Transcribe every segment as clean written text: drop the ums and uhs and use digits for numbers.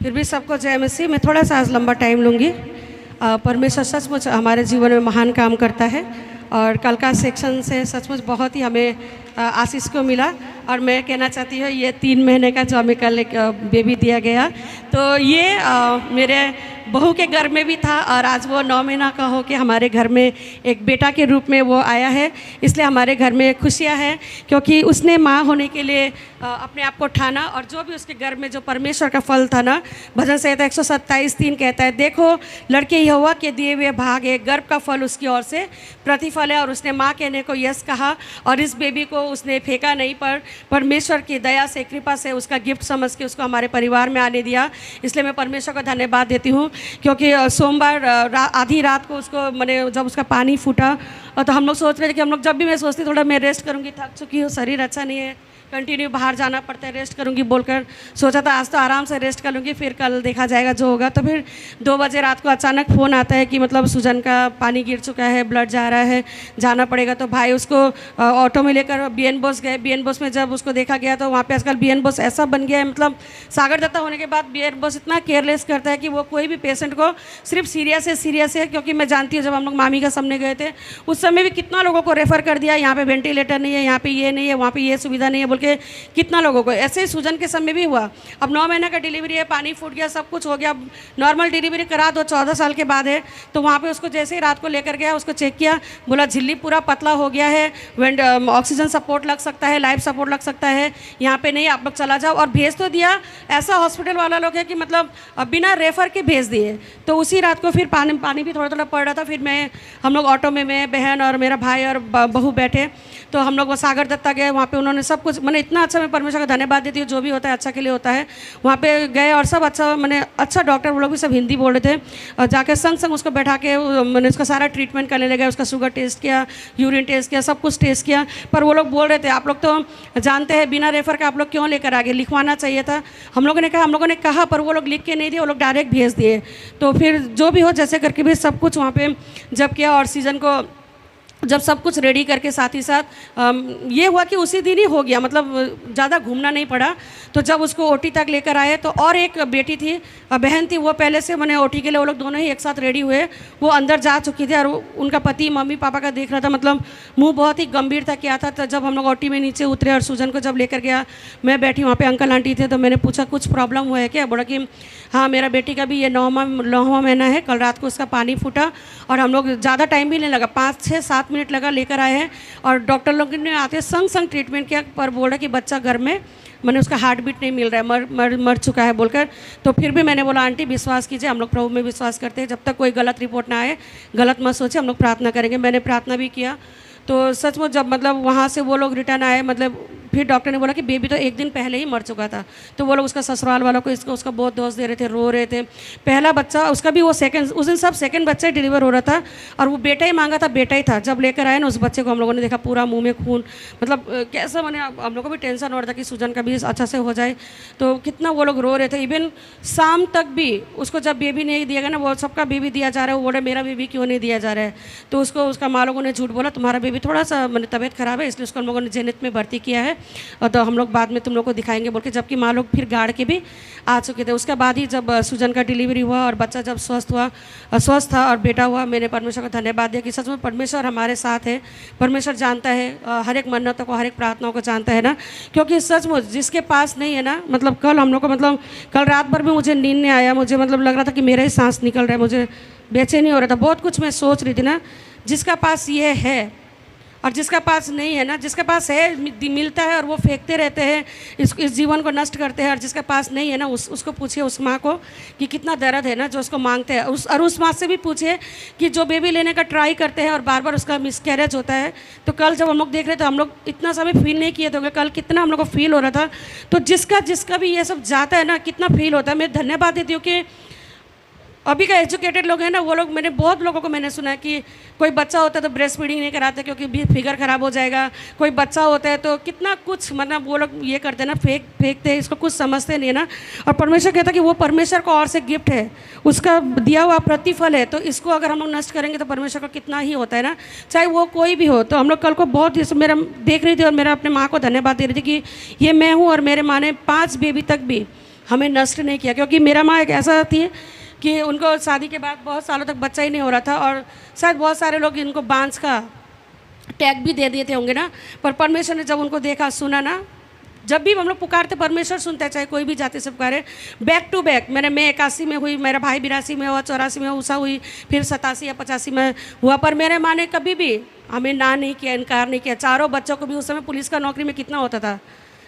फिर भी सबको जय मसीह। मैं थोड़ा सा आज लंबा टाइम लूँगी। परमेश्वर सचमुच हमारे जीवन में महान काम करता है और कल का सेक्शन से सचमुच बहुत ही हमें आशीष को मिला। और मैं कहना चाहती हूँ ये 3 महीने का जो हमें कल एक बेबी दिया गया, तो ये मेरे बहू के घर में भी था और आज वो 9 महीना का हो के हमारे घर में एक बेटा के रूप में वो आया है। इसलिए हमारे घर में खुशियाँ हैं क्योंकि उसने माँ होने के लिए अपने आप को ठाना और जो भी उसके घर में जो परमेश्वर का फल था ना, भजन संहिता 127:3 कहता है, देखो लड़के यहोवा के दिए हुए भाग है, गर्भ का फल उसकी ओर से प्रतिफल है। और उसने माँ कहने को यस कहा और इस बेबी को उसने फेंका नहीं, पर परमेश्वर की दया से कृपा से उसका गिफ्ट समझ के उसको हमारे परिवार में आने दिया। इसलिए मैं परमेश्वर का धन्यवाद देती हूँ क्योंकि सोमवार आधी रात को उसको मैंने जब उसका पानी फूटा तो हम लोग सोच रहे थे कि हम लोग जब भी मैं सोचती थोड़ा मैं रेस्ट करूँगी, थक चुकी हूँ, शरीर अच्छा नहीं है, कंटिन्यू बाहर जाना पड़ता है, रेस्ट करूँगी बोलकर सोचा था आज तो आराम से रेस्ट कर लूँगी, फिर कल देखा जाएगा जो होगा। तो फिर 2 बजे रात को अचानक फ़ोन आता है कि मतलब सुजन का पानी गिर चुका है, ब्लड जा रहा है, जाना पड़ेगा। तो भाई उसको ऑटो में लेकर BN बोस गए। BN बोस में जब उसको देखा गया तो वहाँ पे आजकल BN बोस ऐसा बन गया है, मतलब सागर दत्ता होने के बाद BN बोस इतना केयरलेस करता है कि वो कोई भी पेशेंट को सिर्फ सीरियस है। क्योंकि मैं जानती हूँ जब हम लोग मामी का सामने गए थे उस समय भी कितना लोगों को रेफ़र कर दिया, यहाँ पे वेंटिलेटर नहीं है, यहाँ पे ये नहीं है, वहाँ पे ये सुविधा नहीं है बोल के कितना लोगों को। ऐसे ही सूजन के समय भी हुआ। अब 9 महीने का डिलीवरी है, पानी फूट गया, सब कुछ हो गया। अब नॉर्मल डिलीवरी करा दो, 14 साल के बाद है। तो वहाँ पे उसको जैसे ही रात को लेकर गया, उसको चेक किया, बोला झिल्ली पूरा पतला हो गया है, ऑक्सीजन सपोर्ट लग सकता है, लाइफ सपोर्ट लग सकता है, यहाँ पे नहीं, आप लोग चला जाओ। और भेज तो दिया, ऐसा हॉस्पिटल वाला लोग है कि मतलब बिना रेफ़र के भेज दिए। तो उसी रात को फिर पानी भी थोड़ा थोड़ा पड़ रहा था। फिर हम लोग ऑटो में, मैं, बहन और मेरा भाई और बहू बैठे, तो हम लोग वो सागर दत्ता गए। वहाँ पे उन्होंने सब कुछ मैंने इतना अच्छा, मैं परमेश्वर का धन्यवाद देती हूँ, जो भी होता है अच्छा के लिए होता है। वहाँ पे गए और सब अच्छा, मैंने अच्छा डॉक्टर वो लोग भी सब हिंदी बोल रहे थे और जाके संग उसको बैठा के मैंने उसका सारा ट्रीटमेंट करने लगे। उसका शुगर टेस्ट किया, यूरिन टेस्ट किया, सब कुछ टेस्ट किया। पर वो लोग बोल रहे थे आप लोग तो जानते हैं बिना रेफ़र का आप लोग क्यों लेकर आगे, लिखवाना चाहिए था। हम लोगों ने कहा पर वो लोग लिख के नहीं दिए, वो लोग डायरेक्ट भेज दिए। तो फिर जो भी हो जैसे करके भी सब कुछ वहाँ पे जब किया और सीज़न को जब सब कुछ रेडी करके साथ ही साथ ये हुआ कि उसी दिन ही हो गया, मतलब ज़्यादा घूमना नहीं पड़ा। तो जब उसको ओटी तक लेकर आए तो और एक बेटी थी, बहन थी, वो पहले से मैंने ओटी के लिए वो लोग दोनों ही एक साथ रेडी हुए, वो अंदर जा चुकी थी और उनका पति मम्मी पापा का देख रहा था, मतलब मुंह बहुत ही गंभीर था क्या था। तो जब हम लोग ओटी में नीचे उतरे और सूजन को जब लेकर गया, मैं बैठी, वहाँ पर अंकल आंटी थे, तो मैंने पूछा कुछ प्रॉब्लम हुआ है क्या। बोला कि हाँ मेरा बेटी का भी ये 9वां महीना है, कल रात को उसका पानी फूटा और हम लोग ज़्यादा टाइम भी नहीं लगा, 5-6-7 मिनट लगा, लेकर आए हैं। और डॉक्टर लोग ने आते संग ट्रीटमेंट किया, पर बोला कि बच्चा घर में मैंने उसका हार्ट बीट नहीं मिल रहा है, मर चुका है बोलकर। तो फिर भी मैंने बोला आंटी विश्वास कीजिए, हम लोग प्रभु में विश्वास करते हैं, जब तक कोई गलत रिपोर्ट ना आए, गलत मत सोचे, हम लोग प्रार्थना करेंगे। मैंने प्रार्थना भी किया। तो सचमुच जब मतलब वहाँ से वो लोग रिटर्न आए, मतलब फिर डॉक्टर ने बोला कि बेबी तो 1 दिन पहले ही मर चुका था। तो वो लोग उसका ससुराल वालों को उसका बहुत दोष दे रहे थे, रो रहे थे। पहला बच्चा उसका भी वो उस दिन सब सेकंड बच्चा ही डिलीवर हो रहा था और वो बेटा ही मांगा था, बेटा ही था। जब लेकर आए ना उस बच्चे को, हम लोगों ने देखा पूरा मुंह में खून, मतलब कैसा, मैंने हम लोग को भी टेंशन हो रहा था कि सूजन का भी अच्छा से हो जाए। तो कितना वो लोग रो रहे थे। इवन शाम तक भी उसको जब बेबी नहीं दिया गया ना, वो सबका बेबी दिया जा रहा है, वो बोले मेरा बेबी क्यों नहीं दिया जा रहा है। तो उसको उसका माँ लोगों ने झूठ बोला, तुम्हारा बेबी थोड़ा सा मैंने तबीयत ख़राब है, इसलिए उसको हम लोगों ने जेनिथ में भर्ती किया है, तो हम लोग बाद में तुम लोग को दिखाएंगे बोल के। जबकि माँ लोग फिर गाड़ के भी आ चुके थे। उसके बाद ही जब सूजन का डिलीवरी हुआ और बच्चा जब स्वस्थ था और बेटा हुआ, मैंने परमेश्वर का धन्यवाद दिया कि सच में परमेश्वर हमारे साथ है। परमेश्वर जानता है हर एक मन्नतों को, हर एक प्रार्थनाओं को जानता है ना। क्योंकि सचमुच जिसके पास नहीं है ना, मतलब कल हम लोग को, मतलब कल रात भर भी मुझे नींद नहीं आया, मुझे मतलब लग रहा था कि मेरा ही सांस निकल रहा है, मुझे बेचैनी हो रहा था, बहुत कुछ मैं सोच रही थी ना। जिसका पास ये है और जिसका पास नहीं है ना, जिसके पास है मिलता है और वो फेंकते रहते हैं, इस जीवन को नष्ट करते हैं। और जिसके पास नहीं है ना, उसको पूछिए, उस माँ को कि कितना दर्द है ना जो उसको मांगते हैं। उस माँ से भी पूछिए कि जो बेबी लेने का ट्राई करते हैं और बार बार उसका मिसकैरेज होता है। तो कल जब हम लोग देख रहे थे, हम लोग इतना समय फील नहीं किए थे, कल कितना हम लोग को फील हो रहा था। तो जिसका भी ये सब जाता है ना, कितना फील होता है। मैं धन्यवाद देती हूँ कि अभी का एजुकेटेड लोग हैं ना, वो लोग, मैंने बहुत लोगों को मैंने सुना है कि कोई बच्चा होता है तो ब्रेस्ट फीडिंग नहीं कराते क्योंकि फिगर ख़राब हो जाएगा। कोई बच्चा होता है तो कितना कुछ, मतलब वो लोग ये करते हैं ना, फेंकते हैं, इसको कुछ समझते नहीं है ना। और परमेश्वर कहता है कि वो परमेश्वर को और से गिफ्ट है, उसका दिया हुआ प्रतिफल है। तो इसको अगर हम लोग नष्ट करेंगे तो परमेश्वर का कितना ही होता है ना, चाहे वो कोई भी हो। तो हम लोग कल को बहुत मेरा देख रही थी और मेरा अपने माँ को धन्यवाद दे रही थी कि ये मैं हूँ और मेरे माँ ने 5 बेबी तक भी हमें नष्ट नहीं किया। क्योंकि मेरा माँ एक ऐसा थी कि उनको शादी के बाद बहुत सालों तक बच्चा ही नहीं हो रहा था, और शायद बहुत सारे लोग इनको बांझ का टैग भी दे दिए थे होंगे ना, पर परमेश्वर ने जब उनको देखा सुना ना, जब भी हम लोग पुकारते परमेश्वर सुनता है, चाहे कोई भी जाति से पुकारे, बैक टू बैक। मैं 81 में हुई, मेरा भाई 82 में हुआ, 84 में उषा हुई, फिर 87 या 85 में हुआ, पर मेरे माँ ने कभी भी हमें ना नहीं किया, इनकार नहीं किया। चारों बच्चों को भी उस समय पुलिस का नौकरी में कितना होता था,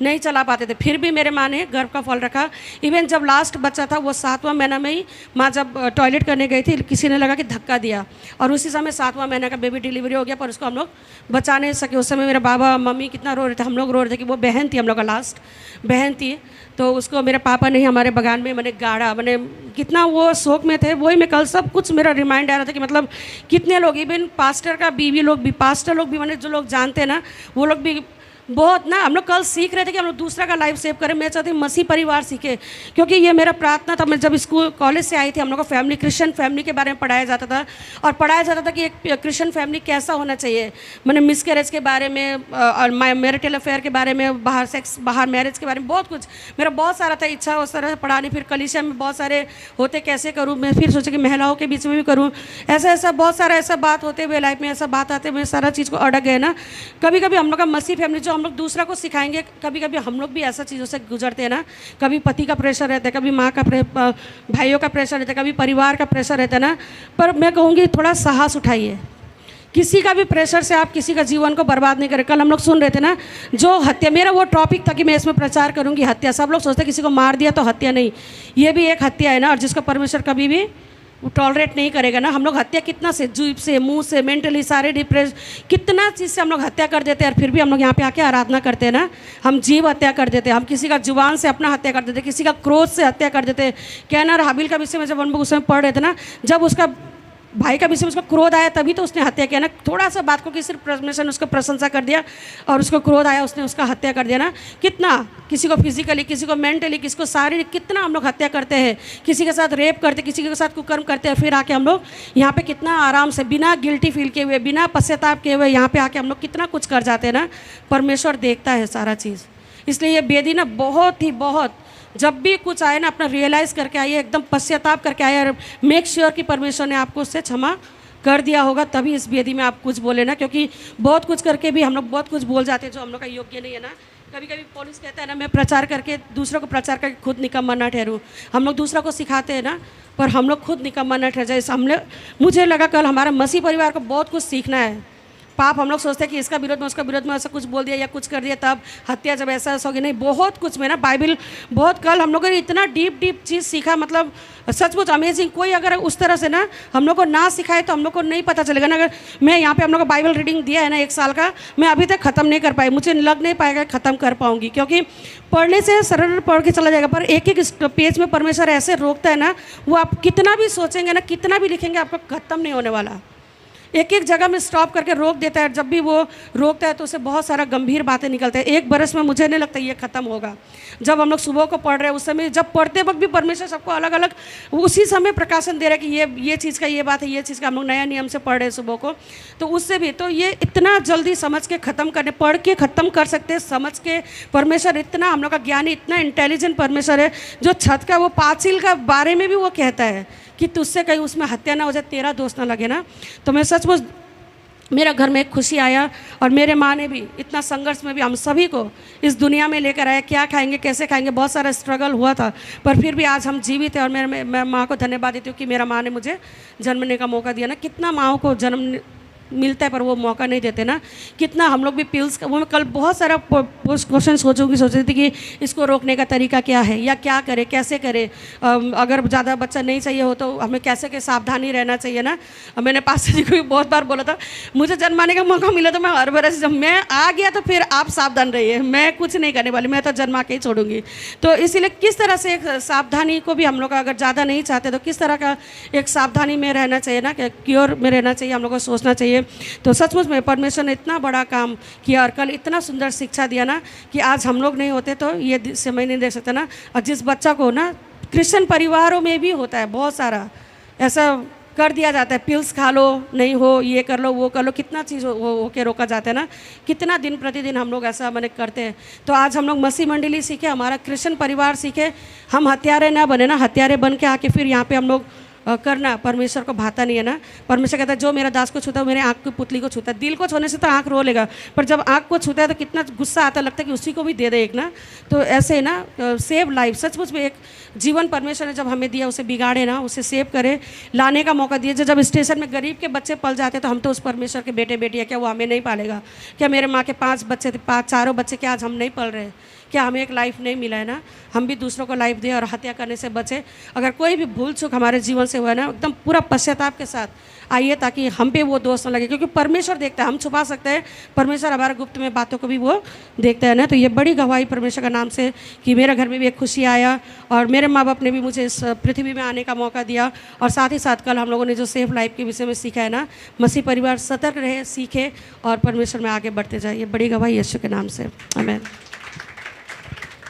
नहीं चला पाते थे, फिर भी मेरे माँ ने गर्व का फल रखा। इवन जब लास्ट बच्चा था वो 7वां महीना में ही माँ जब टॉयलेट करने गई थी, किसी ने लगा कि धक्का दिया, और उसी समय 7वां महीना का बेबी डिलीवरी हो गया, पर उसको हम लोग बचा नहीं सके। उस समय मेरे बाबा मम्मी कितना रो रहे थे, हम लोग रो रहे थे कि वो बहन थी, हम लोग का लास्ट बहन थी, तो उसको मेरे पापा ने ही हमारे बगान में मैंने गाड़ा, मैंने कितना वो शौक में थे। वही मैं कल सब कुछ मेरा रिमाइंड आ रहा था कि मतलब कितने लोग, इवन पास्टर का बीवी लोग भी, पास्टर लोग भी, मैंने जो लोग जानते हैं ना, वो लोग भी बहुत ना, हम लोग कल सीख रहे थे कि हम लोग दूसरा का लाइफ सेव करें। मैं चाहती हूँ मसीह परिवार सीखे, क्योंकि ये मेरा प्रार्थना था। मैं जब स्कूल कॉलेज से आई थी, हम लोग को फैमिली, क्रिश्चियन फैमिली के बारे में पढ़ाया जाता था, और पढ़ाया जाता था कि एक क्रिश्चियन फैमिली कैसा होना चाहिए। मैंने मिसकैरेज के बारे में और मैरिटल अफेयर के बारे में, बाहर सेक्स, बाहर मैरिज के बारे में बहुत कुछ मेरा बहुत सारा था इच्छा उस तरह पढ़ाने। फिर कलीसिया में बहुत सारे होते, कैसे करूँ मैं, फिर सोचा कि महिलाओं के बीच में भी करूँ, ऐसा बहुत सारा ऐसा बात होते हुए लाइफ में, ऐसा बात आते हुए सारा चीज़ को अड़क गए ना। कभी कभी हम लोग का मसीह फैमिली जो हम लोग दूसरा को सिखाएंगे, कभी कभी हम लोग भी ऐसा चीज़ों से गुजरते हैं ना। कभी पति का प्रेशर रहता है, कभी माँ का भाइयों का प्रेशर रहता है, कभी परिवार का प्रेशर रहता है ना। पर मैं कहूँगी थोड़ा साहस उठाइए, किसी का भी प्रेशर से आप किसी का जीवन को बर्बाद नहीं करें। कल हम लोग सुन रहे थे ना, जो हत्या, मेरा वो टॉपिक था कि मैं इसमें प्रचार करूँगी हत्या। सब लोग सोचते किसी को मार दिया तो हत्या नहीं, ये भी एक हत्या है ना, और जिसको परमेश्वर कभी भी वो टॉलरेट नहीं करेगा ना। हम लोग हत्या कितना से, जीभ से, मुंह से, मेंटली, सारे डिप्रेस, कितना चीज़ से हम लोग हत्या कर देते हैं, और फिर भी हम लोग यहाँ पे आके आराधना करते हैं ना। हम जीव हत्या कर देते हैं, हम किसी का जुबान से अपना हत्या कर देते हैं, किसी का क्रोध से हत्या कर देते हैं। कैन और हाबिल का विषय में जब हम लोग उस समय पढ़ रहे थे ना, जब उसका भाई का विषय में उसका क्रोध आया तभी तो उसने हत्या किया ना। थोड़ा सा बात को कि सिर्फ परमेश्वर ने उसको प्रशंसा कर दिया और उसको क्रोध आया, उसने उसका हत्या कर दिया ना। कितना किसी को फिजिकली, किसी को मेंटली, किसी को शारीरिक, कितना हम लोग हत्या करते हैं, किसी के साथ रेप करते, किसी के साथ कुकर्म करते हैं, फिर आके हम लोग यहाँ पे कितना आराम से, बिना गिल्टी फील किए हुए, बिना पश्चाताप किए हुए यहाँ पे आके हम लोग कितना कुछ कर जाते हैं ना। परमेश्वर देखता है सारा चीज़, इसलिए ये बेदी ना बहुत जब भी कुछ आए ना, अपना रियलाइज़ करके आइए, एकदम पश्चाताप करके आइए, और मेक श्योर कि परमेश्वर ने आपको उससे क्षमा कर दिया होगा, तभी इस बेदी में आप कुछ बोले ना। क्योंकि बहुत कुछ करके भी हम लोग बहुत कुछ बोल जाते हैं जो हम लोग का योग्य नहीं है ना। कभी कभी पुलिस कहता है ना, मैं प्रचार करके दूसरों को प्रचार करके खुद निकम्मा ना ठहरूँ। हम लोग दूसरा को सिखाते हैं ना, पर हम लोग खुद निकम्मा ना ठहर जाए। मुझे लगा कल हमारा मसीह परिवार को बहुत कुछ सीखना है। पाप हम लोग सोचते हैं कि इसका विरोध में, उसका विरोध में ऐसा कुछ बोल दिया या कुछ कर दिया तब हत्या, जब ऐसा होगी नहीं। बहुत कुछ में ना बाइबल, बहुत कल हम लोगों ने इतना डीप चीज़ सीखा, मतलब सचमुच अमेजिंग। कोई अगर उस तरह से ना हम लोग को ना सिखाए तो हम लोग को नहीं पता चलेगा ना। अगर मैं यहाँ पे हम लोग को बाइबल रीडिंग दिया है ना 1 साल का, मैं अभी तक ख़त्म नहीं कर पाई, मुझे लग नहीं पाएगा ख़त्म कर पाऊँगी, क्योंकि पढ़ने से सरल पढ़ के चला जाएगा, पर एक पेज में परमेश्वर ऐसे रोकता है ना, वो आप कितना भी सोचेंगे ना, कितना भी लिखेंगे, आपको ख़त्म नहीं होने वाला। एक जगह में स्टॉप करके रोक देता है, जब भी वो रोकता है तो उससे बहुत सारा गंभीर बातें निकलते हैं। 1 बरस में मुझे नहीं लगता ये ख़त्म होगा। जब हम लोग सुबह को पढ़ रहे हैं, उस समय जब पढ़ते वक्त भी परमेश्वर सबको अलग अलग उसी समय प्रकाशन दे रहा है कि ये चीज़ का ये बात है, ये चीज़ का हम लोग नया नियम से पढ़ रहे हैं सुबह को, तो उससे भी तो ये इतना जल्दी समझ के ख़त्म करने, पढ़ के ख़त्म कर सकते हैं, समझ के। परमेश्वर इतना हम लोग का ज्ञानी, इतना इंटेलिजेंट परमेश्वर है, जो छत का वो पाचिल का बारे में भी वो कहता है कि तुझसे कहीं उसमें हत्या ना हो जाए, तेरा दोस्त ना लगे ना। तो मैं सचमुच, मेरा घर में एक खुशी आया, और मेरे माँ ने भी इतना संघर्ष में भी हम सभी को इस दुनिया में लेकर आया। क्या खाएंगे, कैसे खाएंगे, बहुत सारा स्ट्रगल हुआ था, पर फिर भी आज हम जीवित हैं। और मैं माँ को धन्यवाद देती हूँ कि मेरा माँ ने मुझे जन्मने का मौका दिया ना। कितना माँओं को जन्म मिलता है पर वो मौका नहीं देते ना। कितना हम लोग भी पिल्स का, वो मैं कल बहुत सारा क्वेश्चन सोच रही थी कि इसको रोकने का तरीका क्या है, या क्या करें, कैसे करें, अगर ज़्यादा बच्चा नहीं चाहिए हो तो हमें कैसे सावधानी रहना चाहिए ना। मैंने पास्टर जी को भी बहुत बार बोला था, मुझे जन्माने का मौका मिला तो मैं हर बरस, जब मैं आ गया तो फिर आप सावधान रहिए, मैं कुछ नहीं करने वाली, मैं तो जन्मा के ही छोड़ूंगी। तो इसीलिए किस तरह से एक सावधानी को भी हम लोग अगर ज़्यादा नहीं चाहते तो किस तरह का एक सावधानी में रहना चाहिए ना, क्योर में रहना चाहिए, हम लोग को सोचना चाहिए। तो सचमुच में परमेश्वर ने इतना बड़ा काम किया, और कल इतना सुंदर शिक्षा दिया ना कि आज हम लोग नहीं होते तो ये समय नहीं दे सकते ना। और जिस बच्चा को ना क्रिश्चियन परिवारों में भी होता है बहुत सारा ऐसा, कर दिया जाता है, पिल्स खा लो, नहीं हो ये कर लो वो कर लो, कितना चीज़ हो के रोका जाता है ना, कितना दिन प्रतिदिन हम लोग ऐसा मैंने करते हैं। तो आज हम लोग मसीह मंडली सीखे, हमारा क्रिश्चियन परिवार सीखे, हम हत्यारे ना बने ना, हत्यारे बन के आके फिर यहाँ पे हम लोग करना परमेश्वर को भाता नहीं है ना। परमेश्वर कहता है जो मेरा दास को छूता है मेरे आँख की पुतली को छूता है। दिल को छूने से तो आँख रो लेगा, पर जब आँख को छूता है तो कितना गुस्सा आता है, लगता है कि उसी को भी दे दे एक ना। तो ऐसे ही ना सेव लाइफ, सचमुच में एक जीवन परमेश्वर ने जब हमें दिया उसे बिगाड़े ना, उसे सेव करे, लाने का मौका दिए। जब स्टेशन में गरीब के बच्चे पल जाते हैं तो हम तो उस परमेश्वर के बेटे बेटी है, क्या वो हमें नहीं पालेगा? क्या मेरे माँ के 5 बच्चे थे, 4 बच्चे क्या आज हम नहीं पल रहे? क्या हमें एक लाइफ नहीं मिला है ना? हम भी दूसरों को लाइफ दें और हत्या करने से बचे। अगर कोई भी भूल चूक हमारे जीवन से हुआ है ना, एकदम पूरा पश्चाताप के साथ आइए, ताकि हम पे वो दोष न लगे, क्योंकि परमेश्वर देखता है, हम छुपा सकते हैं, परमेश्वर हमारे गुप्त में बातों को भी वो देखता है ना। तो ये बड़ी गवाही परमेश्वर का नाम से कि मेरे घर में भी एक खुशी आया और मेरे माँ बाप ने भी मुझे इस पृथ्वी में आने का मौका दिया। और साथ ही साथ कल हम लोगों ने जो सेफ लाइफ के विषय में सीखा है ना, मसीह परिवार सतर्क रहे, सीखे और परमेश्वर में आगे बढ़ते जाए। ये बड़ी गवाही यीशु के नाम से, आमीन।